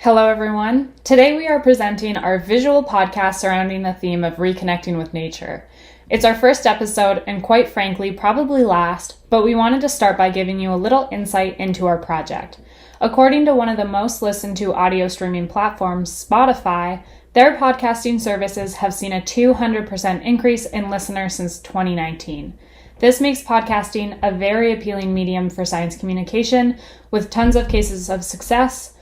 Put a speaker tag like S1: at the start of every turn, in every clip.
S1: Hello everyone. Today we are presenting our visual podcast surrounding the theme of reconnecting with nature. It's our first episode and quite frankly probably last, but we wanted to start by giving you a little insight into our project. According to one of the most listened to audio streaming platforms, Spotify, their podcasting services have seen a 200% increase in listeners since 2019. This makes podcasting a very appealing medium for science communication with tons of cases of success.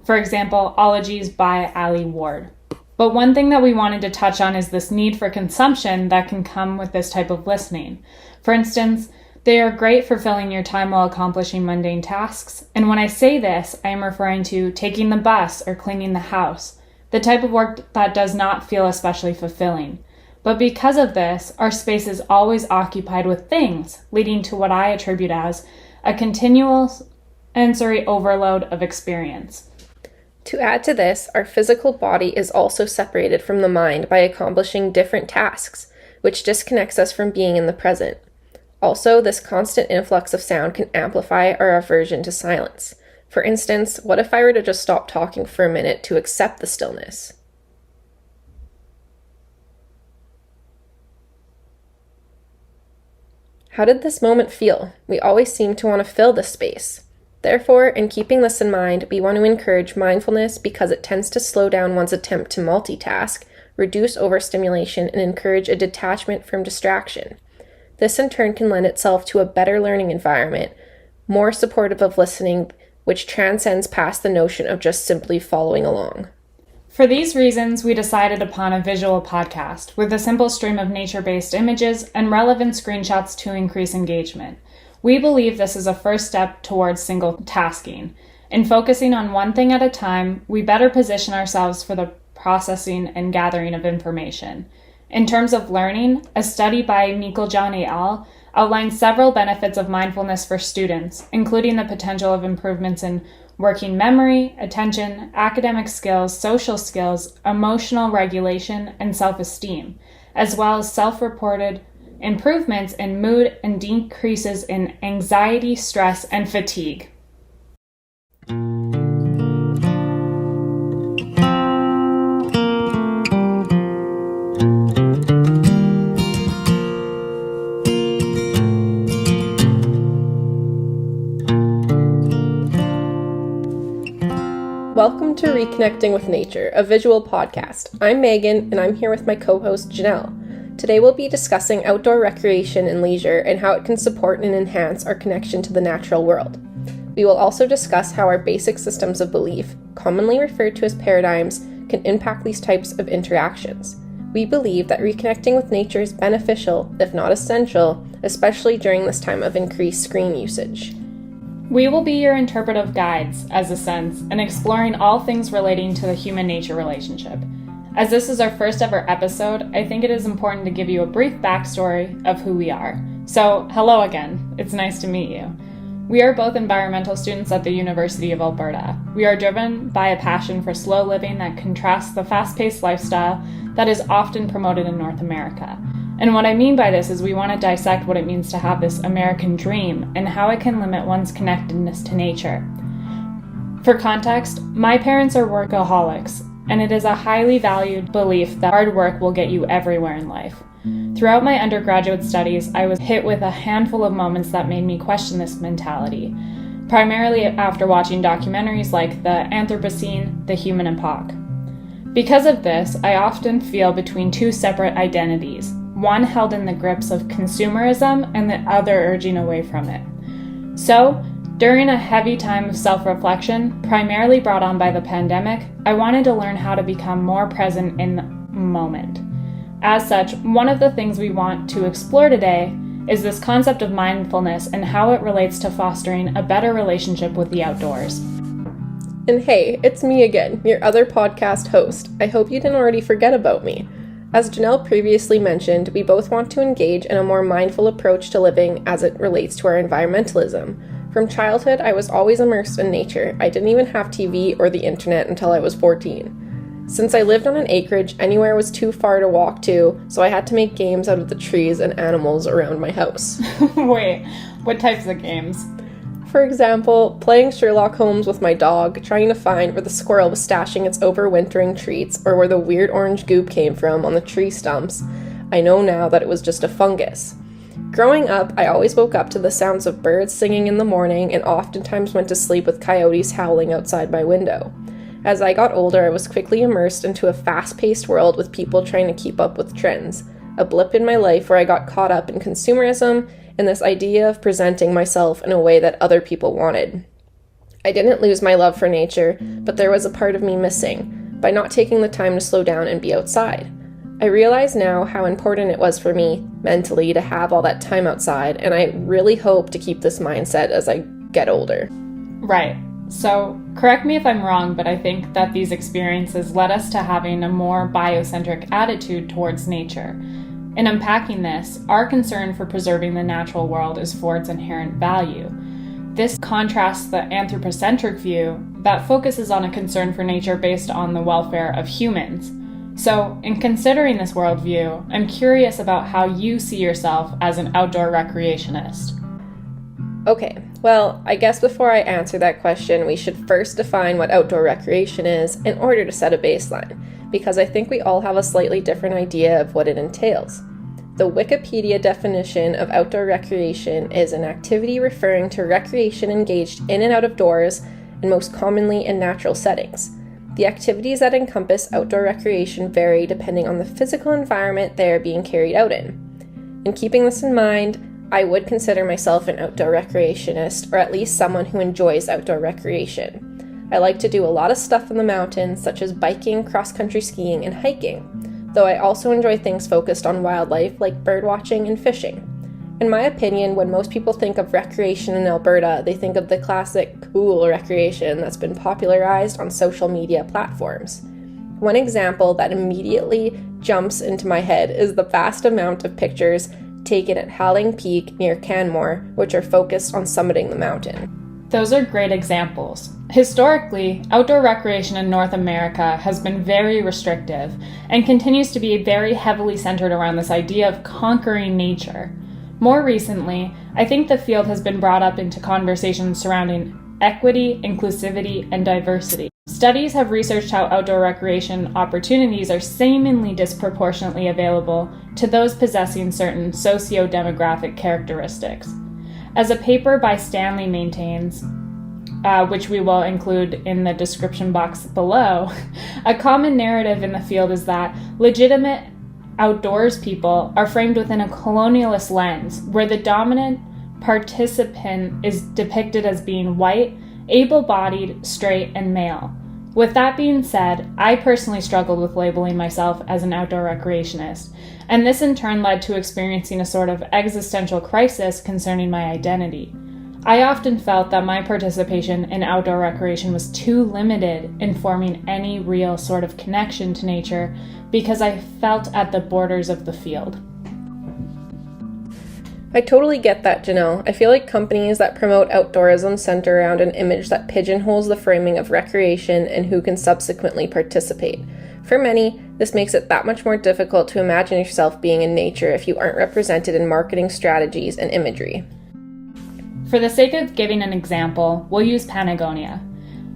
S1: For example, Ologies by Ali Ward. But one thing that we wanted to touch on is this need for consumption that can come with this type of listening. For instance, they are great for filling your time while accomplishing mundane tasks. And when I say this, I am referring to taking the bus or cleaning the house, the type of work that does not feel especially fulfilling. But because of this, our space is always occupied with things, leading to what I attribute as a continual sensory overload of experience.
S2: To add to this, our physical body is also separated from the mind by accomplishing different tasks, which disconnects us from being in the present. Also, this constant influx of sound can amplify our aversion to silence. For instance, what if I were to just stop talking for a minute to accept the stillness? How did this moment feel? We always seem to want to fill this space. Therefore, in keeping this in mind, we want to encourage mindfulness because it tends to slow down one's attempt to multitask, reduce overstimulation, and encourage a detachment from distraction. This in turn can lend itself to a better learning environment, more supportive of listening, which transcends past the notion of just simply following along.
S1: For these reasons, we decided upon a visual podcast with a simple stream of nature-based images and relevant screenshots to increase engagement. We believe this is a first step towards single tasking. In focusing on one thing at a time, we better position ourselves for the processing and gathering of information. In terms of learning, a study by Meiklejohn et al. Outlines several benefits of mindfulness for students, including the potential of improvements in working memory, attention, academic skills, social skills, emotional regulation, and self-esteem, as well as self-reported improvements in mood and decreases in anxiety, stress, and fatigue.
S2: Welcome to Reconnecting with Nature, a visual podcast. I'm Megan, and I'm here with my co-host Janelle. Today we'll be discussing outdoor recreation and leisure and how it can support and enhance our connection to the natural world. We will also discuss how our basic systems of belief, commonly referred to as paradigms, can impact these types of interactions. We believe that reconnecting with nature is beneficial, if not essential, especially during this time of increased screen usage.
S1: We will be your interpretive guides, as a sense, and exploring all things relating to the human-nature relationship. As this is our first ever episode, I think it is important to give you a brief backstory of who we are. So, hello again. It's nice to meet you. We are both environmental students at the University of Alberta. We are driven by a passion for slow living that contrasts the fast-paced lifestyle that is often promoted in North America. And what I mean by this is we want to dissect what it means to have this American dream and how it can limit one's connectedness to nature. For context, my parents are workaholics, and it is a highly valued belief that hard work will get you everywhere in life. Throughout my undergraduate studies, I was hit with a handful of moments that made me question this mentality, primarily after watching documentaries like The Anthropocene, The Human Epoch. Because of this, I often feel between two separate identities, one held in the grips of consumerism and the other urging away from it. So, during a heavy time of self-reflection, primarily brought on by the pandemic, I wanted to learn how to become more present in the moment. As such, one of the things we want to explore today is this concept of mindfulness and how it relates to fostering a better relationship with the outdoors.
S2: And hey, it's me again, your other podcast host. I hope you didn't already forget about me. As Janelle previously mentioned, we both want to engage in a more mindful approach to living as it relates to our environmentalism. From childhood, I was always immersed in nature. I didn't even have TV or the internet until I was 14. Since I lived on an acreage, anywhere was too far to walk to, so I had to make games out of the trees and animals around my house.
S1: Wait, what types of games?
S2: For example, playing Sherlock Holmes with my dog, trying to find where the squirrel was stashing its overwintering treats or where the weird orange goop came from on the tree stumps. I know now that it was just a fungus. Growing up, I always woke up to the sounds of birds singing in the morning and oftentimes went to sleep with coyotes howling outside my window. As I got older, I was quickly immersed into a fast-paced world with people trying to keep up with trends. A blip in my life where I got caught up in consumerism and this idea of presenting myself in a way that other people wanted. I didn't lose my love for nature, but there was a part of me missing by not taking the time to slow down and be outside. I realize now how important it was for me mentally to have all that time outside, and I really hope to keep this mindset as I get older.
S1: Right. So, correct me if I'm wrong, but I think that these experiences led us to having a more biocentric attitude towards nature. In unpacking this, our concern for preserving the natural world is for its inherent value. This contrasts the anthropocentric view that focuses on a concern for nature based on the welfare of humans. So, in considering this worldview, I'm curious about how you see yourself as an outdoor recreationist.
S2: Okay, well, I guess before I answer that question, we should first define what outdoor recreation is in order to set a baseline, because I think we all have a slightly different idea of what it entails. The Wikipedia definition of outdoor recreation is an activity referring to recreation engaged in and out of doors, and most commonly in natural settings. The activities that encompass outdoor recreation vary depending on the physical environment they are being carried out in. In keeping this in mind, I would consider myself an outdoor recreationist, or at least someone who enjoys outdoor recreation. I like to do a lot of stuff in the mountains, such as biking, cross-country skiing, and hiking, though I also enjoy things focused on wildlife like birdwatching and fishing. In my opinion, when most people think of recreation in Alberta, they think of the classic cool recreation that's been popularized on social media platforms. One example that immediately jumps into my head is the vast amount of pictures taken at Howling Peak near Canmore, which are focused on summiting the mountain.
S1: Those are great examples. Historically, outdoor recreation in North America has been very restrictive and continues to be very heavily centered around this idea of conquering nature. More recently, I think the field has been brought up into conversations surrounding equity, inclusivity, and diversity. Studies have researched how outdoor recreation opportunities are seemingly disproportionately available to those possessing certain socio-demographic characteristics. As a paper by Stanley maintains, which we will include in the description box below, a common narrative in the field is that legitimate outdoors people are framed within a colonialist lens, where the dominant participant is depicted as being white, able-bodied, straight, and male. With that being said, I personally struggled with labeling myself as an outdoor recreationist, and this in turn led to experiencing a sort of existential crisis concerning my identity. I often felt that my participation in outdoor recreation was too limited in forming any real sort of connection to nature because I felt at the borders of the field.
S2: I totally get that, Janelle. I feel like companies that promote outdoorism center around an image that pigeonholes the framing of recreation and who can subsequently participate. For many, this makes it that much more difficult to imagine yourself being in nature if you aren't represented in marketing strategies and imagery.
S1: For the sake of giving an example, we'll use Patagonia.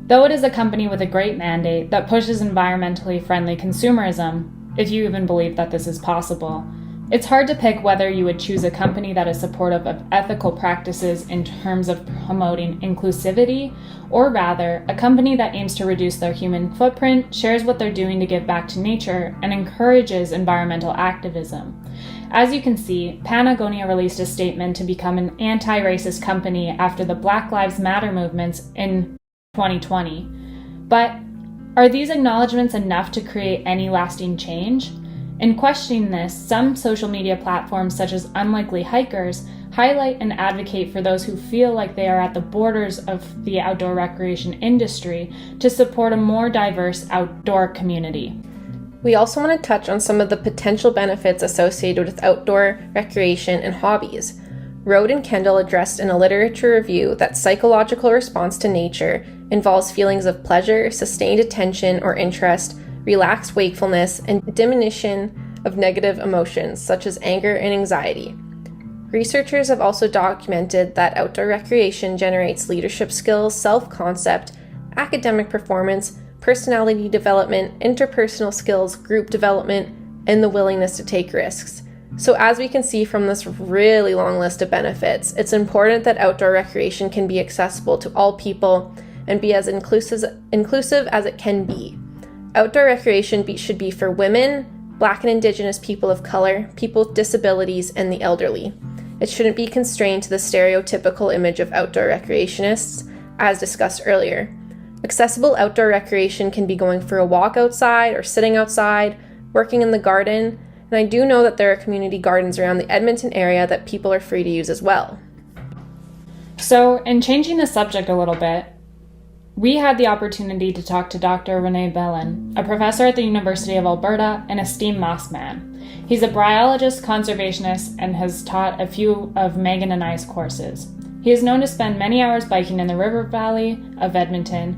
S1: Though it is a company with a great mandate that pushes environmentally friendly consumerism, if you even believe that this is possible, it's hard to pick whether you would choose a company that is supportive of ethical practices in terms of promoting inclusivity, or rather, a company that aims to reduce their human footprint, shares what they're doing to give back to nature, and encourages environmental activism. As you can see, Patagonia released a statement to become an anti-racist company after the Black Lives Matter movements in 2020. But are these acknowledgments enough to create any lasting change? In questioning this, some social media platforms such as Unlikely Hikers highlight and advocate for those who feel like they are at the borders of the outdoor recreation industry to support a more diverse outdoor community.
S2: We also want to touch on some of the potential benefits associated with outdoor recreation and hobbies. Rode and Kendall addressed in a literature review that psychological response to nature involves feelings of pleasure, sustained attention or interest, relaxed wakefulness, and diminution of negative emotions such as anger and anxiety. Researchers have also documented that outdoor recreation generates leadership skills, self-concept, academic performance, personality development, interpersonal skills, group development, and the willingness to take risks. So as we can see from this really long list of benefits, it's important that outdoor recreation can be accessible to all people and be as inclusive as it can be. Outdoor recreation should be for women, Black and Indigenous people of color, people with disabilities, and the elderly. It shouldn't be constrained to the stereotypical image of outdoor recreationists, as discussed earlier. Accessible outdoor recreation can be going for a walk outside or sitting outside, working in the garden, and I do know that there are community gardens around the Edmonton area that people are free to use as well.
S1: So, in changing the subject a little bit, we had the opportunity to talk to Dr. René Belland, a professor at the University of Alberta and a STEAM Moss man. He's a bryologist, conservationist, and has taught a few of Megan and I's courses. He is known to spend many hours biking in the river valley of Edmonton,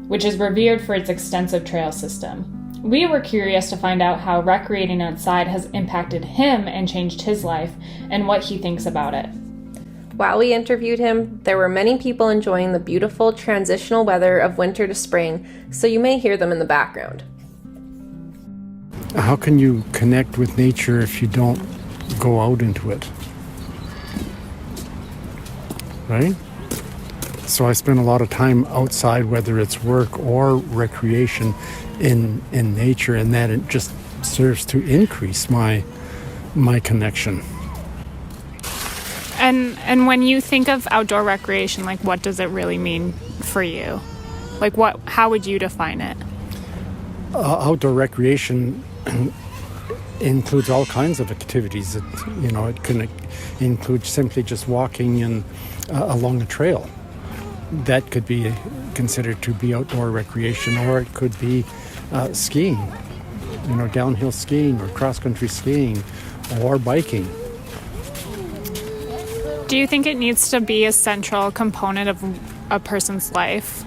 S1: which is revered for its extensive trail system. We were curious to find out how recreating outside has impacted him and changed his life, and what he thinks about it.
S2: While we interviewed him, there were many people enjoying the beautiful transitional weather of winter to spring, so you may hear them in the background.
S3: How can you connect with nature if you don't go out into it? Right? So I spend a lot of time outside, whether it's work or recreation in nature, and that it just serves to increase my connection.
S1: And when you think of outdoor recreation, like, what does it really mean for you? Like, how would you define it?
S3: Outdoor recreation includes all kinds of activities. It can include simply just walking along a trail. That could be considered to be outdoor recreation, or it could be skiing, downhill skiing or cross-country skiing, or biking.
S1: Do you think it needs to be a central component of a person's life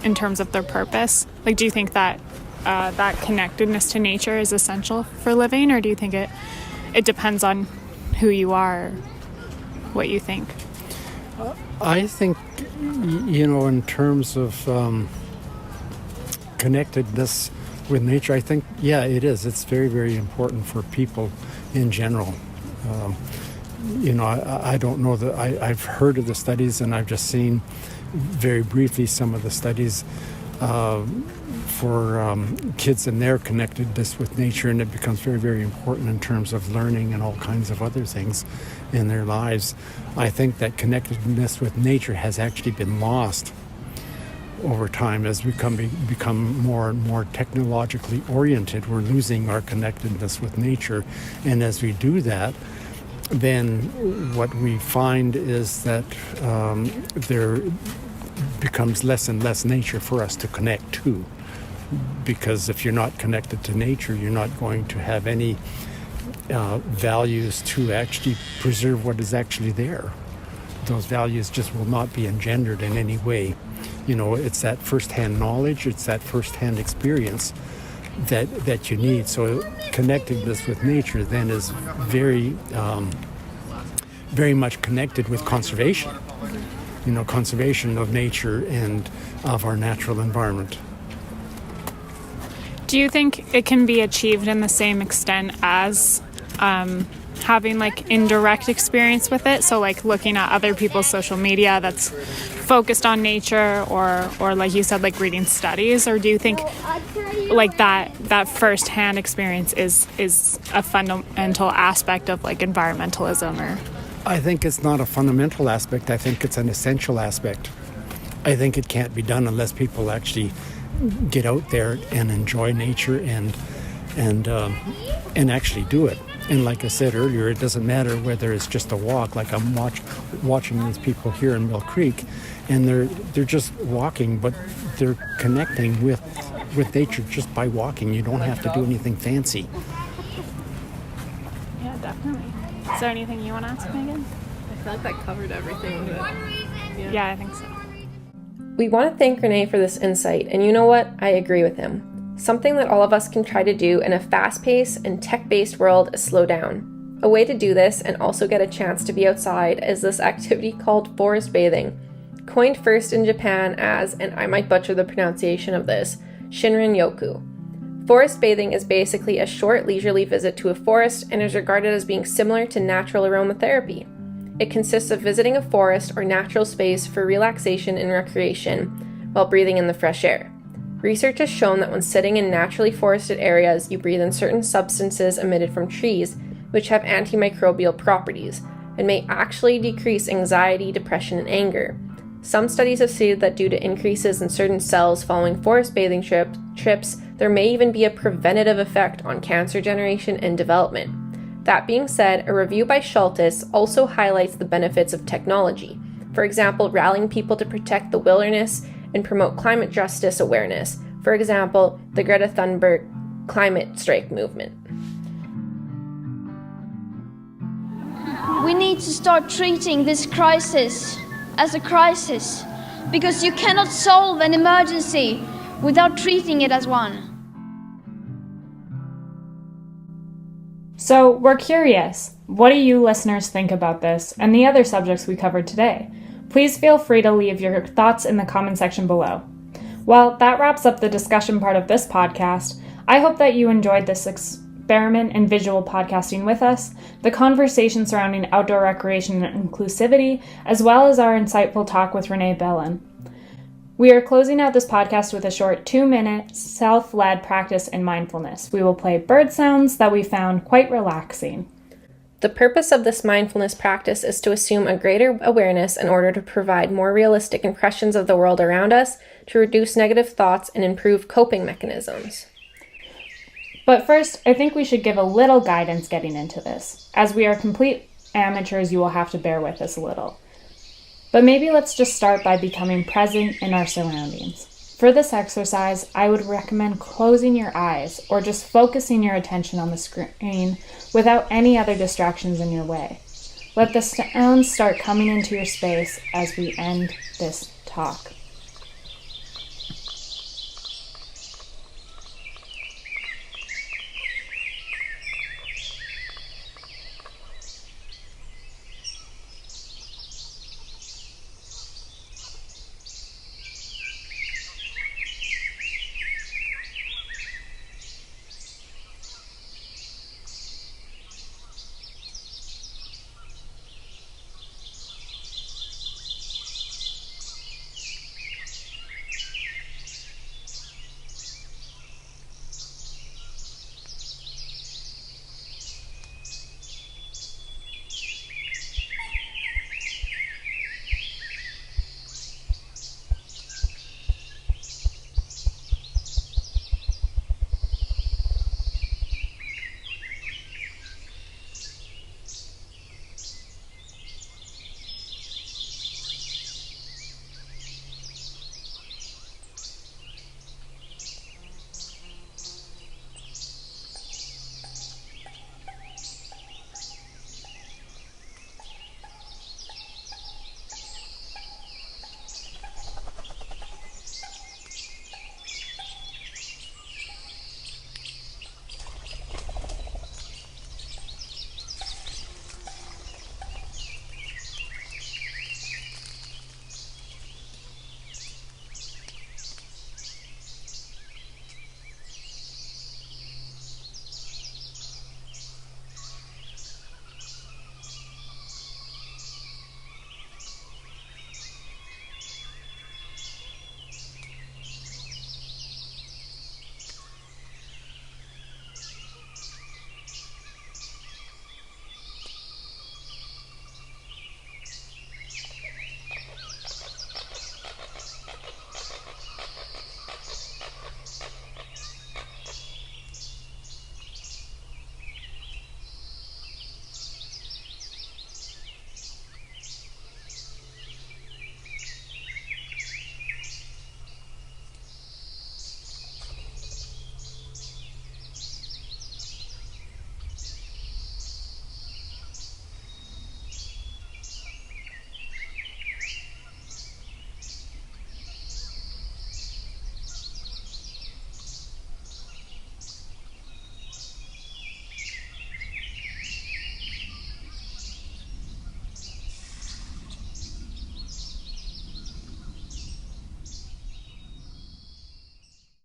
S1: in terms of their purpose? Like, do you think that that connectedness to nature is essential for living, or do you think it depends on who you are, what you think?
S3: I think, in terms of connectedness with nature, I think, it is. It's very, very important for people in general. I don't know that I've heard of the studies, and I've just seen very briefly some of the studies for kids and their connectedness with nature, and it becomes very, very important in terms of learning and all kinds of other things in their lives. I think that connectedness with nature has actually been lost over time as we become more and more technologically oriented. We're losing our connectedness with nature, and as we do that, then what we find is that there becomes less and less nature for us to connect to. Because if you're not connected to nature, you're not going to have any values to actually preserve what is actually there. Those values just will not be engendered in any way. It's that first-hand knowledge, it's that first-hand experience that you need. So connectedness with nature then is very, very much connected with conservation. Conservation of nature and of our natural environment.
S1: Do you think it can be achieved in the same extent as having like indirect experience with it? So like looking at other people's social media that's focused on nature, or like you said, like reading studies? Or do you think like that first-hand experience is a fundamental aspect of like environmentalism? Or
S3: I think it's not a fundamental aspect. I think it's an essential aspect. I think it can't be done unless people actually get out there and enjoy nature and actually do it. And like I said earlier, it doesn't matter whether it's just a walk. Like I'm watching these people here in Mill Creek, and they're just walking, but they're connecting with nature just by walking. You don't have to do anything fancy.
S1: Yeah, definitely. Is there anything you want to ask, Megan?
S2: I feel like that covered everything.
S1: Yeah, I think so.
S2: We want to thank René for this insight, and you know what? I agree with him. Something that all of us can try to do in a fast-paced and tech-based world is slow down. A way to do this and also get a chance to be outside is this activity called forest bathing, coined first in Japan as, and I might butcher the pronunciation of this, Shinrin-yoku. Forest bathing is basically a short leisurely visit to a forest and is regarded as being similar to natural aromatherapy. It consists of visiting a forest or natural space for relaxation and recreation while breathing in the fresh air. Research has shown that when sitting in naturally forested areas, you breathe in certain substances emitted from trees, which have antimicrobial properties, and may actually decrease anxiety, depression, and anger. Some studies have stated that due to increases in certain cells following forest bathing trips, there may even be a preventative effect on cancer generation and development. That being said, a review by Schultes also highlights the benefits of technology. For example, rallying people to protect the wilderness and promote climate justice awareness. For example, the Greta Thunberg climate strike movement.
S4: We need to start treating this crisis as a crisis, because you cannot solve an emergency without treating it as one.
S1: So, we're curious. What do you listeners think about this and the other subjects we covered today? Please feel free to leave your thoughts in the comment section below. Well, that wraps up the discussion part of this podcast. I hope that you enjoyed this experiment in visual podcasting with us, the conversation surrounding outdoor recreation and inclusivity, as well as our insightful talk with René Belland. We are closing out this podcast with a short 2-minute self-led practice in mindfulness. We will play bird sounds that we found quite relaxing.
S2: The purpose of this mindfulness practice is to assume a greater awareness in order to provide more realistic impressions of the world around us, to reduce negative thoughts, and improve coping mechanisms.
S1: But first, I think we should give a little guidance getting into this. As we are complete amateurs, you will have to bear with us a little. But maybe let's just start by becoming present in our surroundings. For this exercise, I would recommend closing your eyes or just focusing your attention on the screen without any other distractions in your way. Let the sounds start coming into your space as we end this talk.